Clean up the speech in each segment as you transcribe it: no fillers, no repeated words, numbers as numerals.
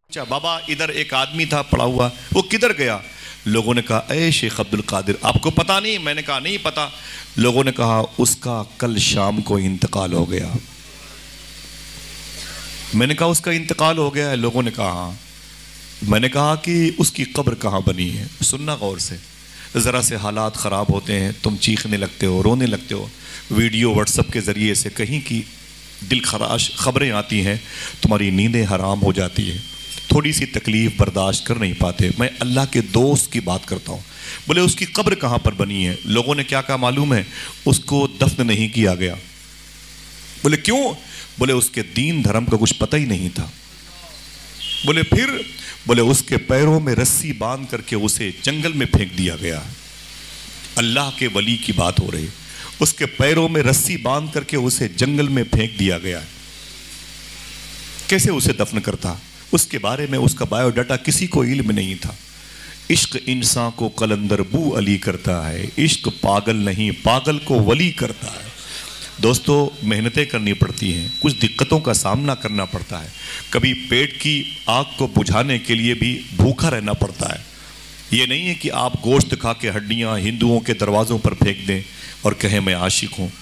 अच्छा बाबा, इधर एक आदमी था पड़ा हुआ, वो किधर गया? लोगों ने कहा, ए शेख अब्दुल कादिर, आपको पता नहीं? मैंने कहा नहीं पता। लोगों ने कहा, उसका कल शाम को इंतकाल हो गया। मैंने कहा, उसका इंतकाल हो गया है? लोगों ने कहा हाँ। मैंने कहा कि उसकी कब्र कहाँ बनी है? सुनना गौर से, ज़रा से हालात ख़राब होते हैं, तुम चीखने लगते हो, रोने लगते हो, वीडियो व्हाट्सएप के ज़रिए से कहीं की दिल खराश खबरें आती हैं, तुम्हारी नींदें हराम हो जाती है, थोड़ी सी तकलीफ़ बर्दाश्त कर नहीं पाते। मैं अल्लाह के दोस्त की बात करता हूँ। बोले उसकी कब्र कहाँ पर बनी है? लोगों ने क्या कहा मालूम है? उसको दफन नहीं किया गया। बोले क्यों? बोले उसके दीन धर्म का कुछ पता ही नहीं था। बोले फिर? बोले उसके पैरों में रस्सी बांध करके उसे जंगल में फेंक दिया गया। अल्लाह के वली की बात हो रही, उसके पैरों में रस्सी बांध करके उसे जंगल में फेंक दिया गया। कैसे उसे दफन करता? उसके बारे में उसका बायोडाटा किसी को इल्म नहीं था। इश्क इंसान को कलंदर बू अली करता है, इश्क पागल नहीं पागल को वली करता है। दोस्तों, मेहनतें करनी पड़ती हैं, कुछ दिक्कतों का सामना करना पड़ता है, कभी पेट की आग को बुझाने के लिए भी भूखा रहना पड़ता है। ये नहीं है कि आप गोश्त खा के हड्डियाँ हिंदुओं के दरवाज़ों पर फेंक दें और कहें मैं आशिक हूँ।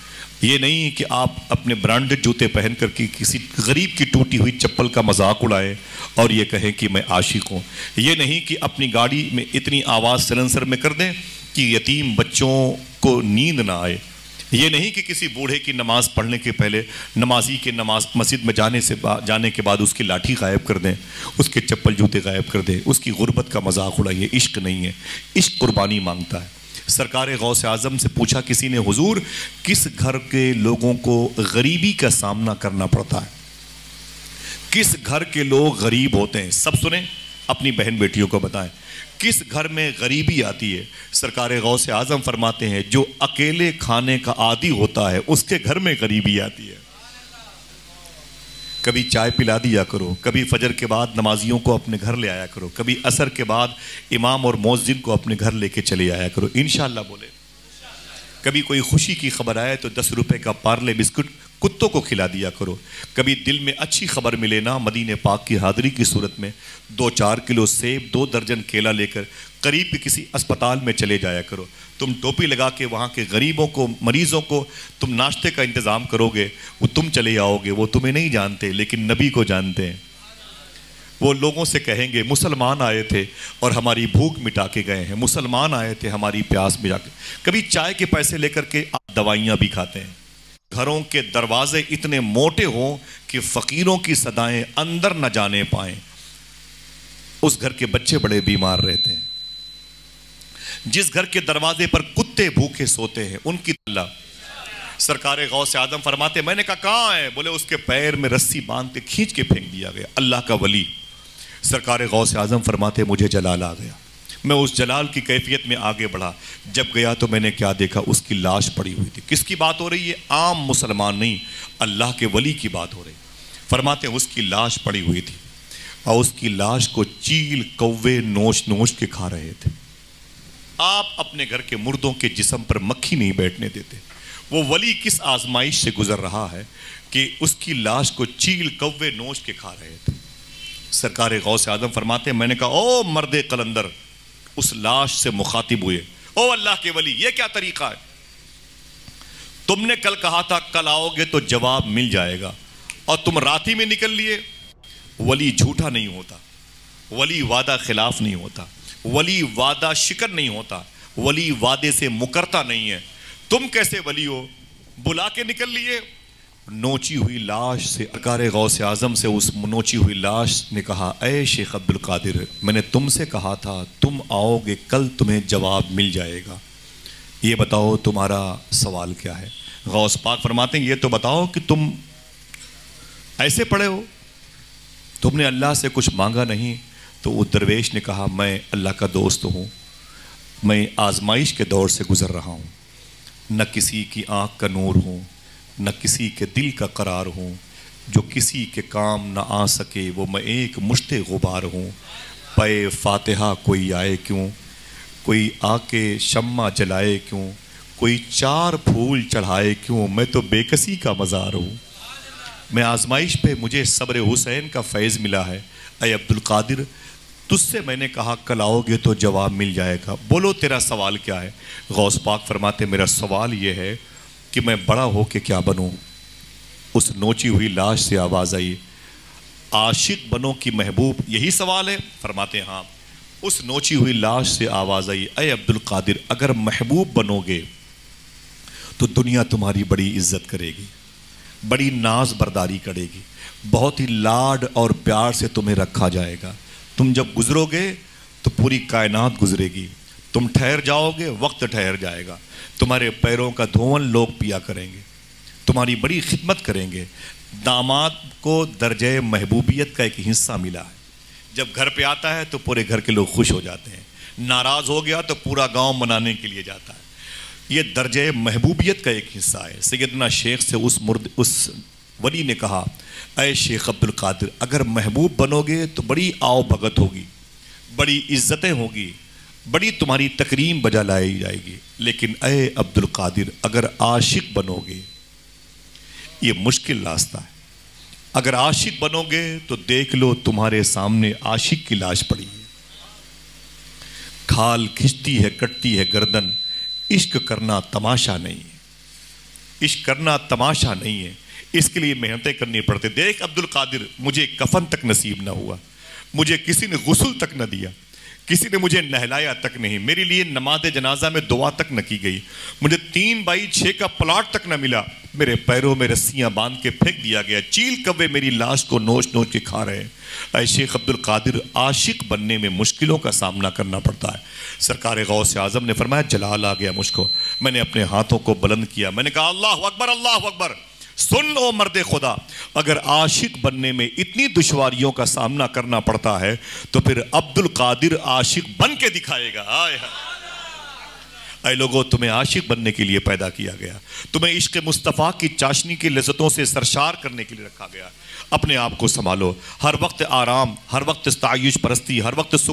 ये नहीं है कि आप अपने ब्रांडेड जूते पहन कर के किसी गरीब की टूटी हुई चप्पल का मजाक उड़ाएं और ये कहें कि मैं आशिक हूँ। ये नहीं कि अपनी गाड़ी में इतनी आवाज़ सलेंसर में कर दें कि यतीम बच्चों को नींद ना आए। ये नहीं कि किसी बूढ़े की नमाज़ पढ़ने के पहले नमाजी के नमाज मस्जिद में जाने के बाद उसकी लाठी गायब कर दें, उसके चप्पल जूते गायब कर दें, उसकी गुर्बत का मजाक उड़ाइए। इश्क नहीं है, इश्क कुर्बानी मांगता है। सरकार गौसे आज़म से पूछा किसी ने, हुजूर किस घर के लोगों को गरीबी का सामना करना पड़ता है? किस घर के लोग गरीब होते हैं? सब सुने, अपनी बहन बेटियों को बताएं किस घर में गरीबी आती है। सरकार गौसे आज़म फरमाते हैं जो अकेले खाने का आदी होता है उसके घर में गरीबी आती है। कभी चाय पिला दिया करो, कभी फजर के बाद नमाजियों को अपने घर ले आया करो, कभी असर के बाद इमाम और मौज़िन को अपने घर लेके चले आया करो, इंशाअल्लाह बोले। कभी कोई खुशी की खबर आए तो 10 रुपए का पार्ले बिस्कुट कुत्तों को खिला दिया करो। कभी दिल में अच्छी खबर मिले ना, मदीने पाक की हाज़िरी की सूरत में 2-4 किलो सेब, 2 दर्जन केला लेकर करीब के किसी अस्पताल में चले जाया करो। तुम टोपी लगा के वहाँ के गरीबों को, मरीज़ों को तुम नाश्ते का इंतज़ाम करोगे, वो तुम चले आओगे, वो तुम्हें नहीं जानते लेकिन नबी को जानते हैं। वो लोगों से कहेंगे मुसलमान आए थे और हमारी भूख मिटा के गए हैं, मुसलमान आए थे हमारी प्यास मिटा के। कभी चाय के पैसे लेकर के आप दवाइयाँ भी खाते हैं। घरों के दरवाजे इतने मोटे हों कि फ़कीरों की सदाएं अंदर न जाने पाएं, उस घर के बच्चे बड़े बीमार रहते हैं। जिस घर के दरवाजे पर कुत्ते भूखे सोते हैं उनकी अल्लाह। सरकार गौसे आज़म फरमाते, मैंने कहा कहाँ है? बोले उसके पैर में रस्सी बांध के खींच के फेंक दिया गया। अल्लाह का वली। सरकार गौसे आज़म फरमाते, मुझे जलाल आ गया। मैं उस जलाल की कैफियत में आगे बढ़ा। जब गया तो मैंने क्या देखा? उसकी लाश पड़ी हुई थी। किसकी बात हो रही है? आम मुसलमान नहीं, अल्लाह के वली की बात हो रही। फरमाते उसकी लाश पड़ी हुई थी और उसकी लाश को चील कौवे नोच नोच के खा रहे थे। आप अपने घर के मुर्दों के जिस्म पर मक्खी नहीं बैठने देते। वो वली किस आजमाइश से गुजर रहा है कि उसकी लाश को चील कौवे नोच के खा रहे थे। सरकार गौसे आज़म फरमाते, मैंने कहा ओ मर्दे कलंदर, उस लाश से मुखातिब हुए, ओ अल्लाह के वली, ये क्या तरीका है? तुमने कल कहा था कल आओगे तो जवाब मिल जाएगा और तुम रात ही में निकल लिए। वली झूठा नहीं होता, वली वादा खिलाफ नहीं होता, वली वादा शिकर नहीं होता, वली वादे से मुकरता नहीं है। तुम कैसे वली हो? बुला के निकल लिए। नोची हुई लाश से सरकार गौसे आज़म से उस नोची हुई लाश ने कहा, ए शेख अब्दुल कादिर, मैंने तुमसे कहा था तुम आओगे कल तुम्हें जवाब मिल जाएगा। ये बताओ तुम्हारा सवाल क्या है? गौस पाक फरमाते हैं, ये तो बताओ कि तुम ऐसे पड़े हो, तुमने अल्लाह से कुछ मांगा नहीं? तो उस दरवेश ने कहा, मैं अल्लाह का दोस्त हूँ, मैं आजमाइश के दौर से गुज़र रहा हूँ, न किसी की आँख का नूर हूँ, न किसी के दिल का करार हूँ, जो किसी के काम न आ सके वो मैं एक मुश्ते गुबार हूँ। पे फातिहा कोई आए क्यों, कोई आके शम्मा जलाए क्यों, कोई 4 फूल चढ़ाए क्यों, मैं तो बेकसी का मज़ार हूँ। मैं आजमाइश पे मुझे सब्र हुसैन का फैज़ मिला है। ऐ अब्दुल कादिर, तुझसे मैंने कहा कल आओगे तो जवाब मिल जाएगा, बोलो तेरा सवाल क्या है। गौस पाक फरमाते मेरा सवाल ये है कि मैं बड़ा हो के क्या बनूं। उस नोची हुई लाश से आवाज़ आई, आशिक बनो कि महबूब, यही सवाल है। फरमाते हाँ। उस नोची हुई लाश से आवाज़ आई, ऐ अब्दुल कादिर, अगर महबूब बनोगे तो दुनिया तुम्हारी बड़ी इज्जत करेगी, बड़ी नाज बर्दारी करेगी, बहुत ही लाड और प्यार से तुम्हें रखा जाएगा। तुम जब गुजरोगे तो पूरी कायनात गुजरेगी, तुम ठहर जाओगे वक्त ठहर जाएगा, तुम्हारे पैरों का धोवन लोग पिया करेंगे, तुम्हारी बड़ी खिदमत करेंगे। दामाद को दर्जे महबूबियत का एक हिस्सा मिला है। जब घर पे आता है तो पूरे घर के लोग खुश हो जाते हैं, नाराज़ हो गया तो पूरा गांव मनाने के लिए जाता है। ये दर्जे महबूबियत का एक हिस्सा है। सैयदना शेख से उस वली ने कहा, ऐ शेख अब्दुल कादिर, अगर महबूब बनोगे तो बड़ी आओ भगत होगी, बड़ी इज्जतें होगी, बड़ी तुम्हारी तकरीम बजा लाई जाएगी। लेकिन ऐ अब्दुल कादिर, अगर आशिक बनोगे, ये मुश्किल रास्ता है। अगर आशिक बनोगे तो देख लो तुम्हारे सामने आशिक की लाश पड़ी है, खाल खिंचती है, कटती है गर्दन। इश्क करना तमाशा नहीं है, इश्क करना तमाशा नहीं है, इसके लिए मेहनतें करनी पड़ती। देख अब्दुल कादिर, मुझे कफन तक नसीब ना हुआ, मुझे किसी ने गुस्ल तक न दिया, किसी ने मुझे नहलाया तक नहीं, मेरे लिए नमाज जनाजा में दुआ तक न की गई, मुझे 3x6 का प्लाट तक न मिला, मेरे पैरों में रस्सियां बांध के फेंक दिया गया, चील कव्वे मेरी लाश को नोच नोच के खा रहे हैं। ऐ शेख अब्दुल कादिर, आशिक बनने में मुश्किलों का सामना करना पड़ता है। सरकार गौस आज़म ने फरमाया, जलाल आ गया मुझको, मैंने अपने हाथों को बुलंद किया, मैंने कहा अल्लाह अकबर, अल्लाह अकबर। सुन लो मर्दे खुदा, अगर आशिक बनने में इतनी दुश्वारियों का सामना करना पड़ता है तो फिर अब्दुल कादिर आशिक बन के दिखाएगा। ऐ लोगों, तुम्हें आशिक बनने के लिए पैदा किया गया, तुम्हें इश्क मुस्तफ़ा की चाशनी की लज़्ज़तों से सरशार करने के लिए रखा गया। अपने आप को संभालो, हर वक्त आराम, हर वक्त तायुश परस्ती, हर वक्त